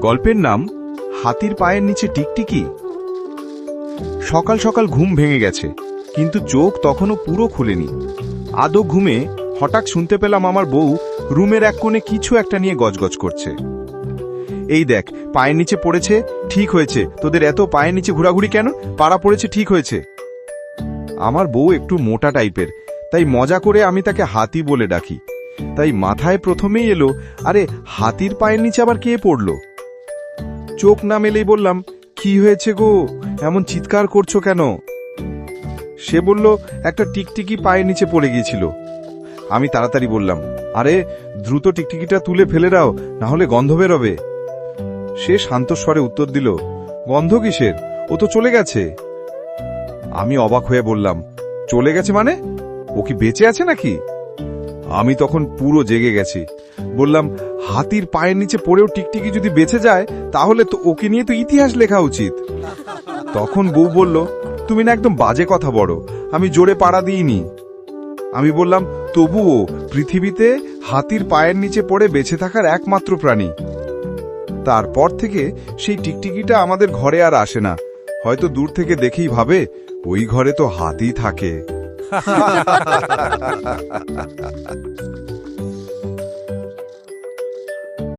গল্পের নাম হাতির পায়ের নিচে টিকটিকি। সকাল সকাল ঘুম ভেঙে গেছে, কিন্তু চোখ তখনও পুরো খুলেনি। আদো ঘুমে হঠাৎ শুনতে পেলাম আমার বউ রুমের এক কোণে কিছু একটা নিয়ে গজগজ করছে। এই দেখ, পায়ের নিচে পড়েছে, ঠিক হয়েছে। তোদের এত পায়ের নিচে ঘোরাঘুরি কেন? পাড়া পড়েছে, ঠিক হয়েছে। আমার বউ একটু মোটা টাইপের, তাই মজা করে আমি তাকে হাতি বলে ডাকি। তাই মাথায় প্রথমেই এলো, আরে হাতির পায়ের নিচে আবার কে পড়ল? চোখ না মেলেই বললাম, কি হয়েছে গো, এমন চিৎকার করছো কেন? সে বলল, একটা টিকটিকি পায়ের নিচে পড়ে গিয়েছিল। আমি তাড়াতাড়ি বললাম, আরে দ্রুত টিকটিকিটা তুলে ফেলে দাও, না হলে গন্ধ বেরোবে। সে শান্ত স্বরে উত্তর দিল, গন্ধ কিসের, ও তো চলে গেছে। আমি অবাক হয়ে বললাম, চলে গেছে মানে? ও কি বেঁচে আছে নাকি? আমি তখন পুরো জেগে গেছি। বললাম, হাতির পায়ের নিচে পড়েও টিকটিকি যদি বেঁচে যায়, তাহলে তো ওকে নিয়ে তো ইতিহাস লেখা উচিত। তখন বউ বলল, তুমি না একদম বাজে কথা বলো, আমি জোরে পাড়া দিইনি। আমি বললাম, তবুও পৃথিবীতে হাতির পায়ের নিচে পড়ে বেঁচে থাকার একমাত্র প্রাণী। তারপর থেকে সেই টিকটিকিটা আমাদের ঘরে আর আসে না। হয়তো দূর থেকে দেখেই ভাবে, ওই ঘরে তো হাতি থাকে।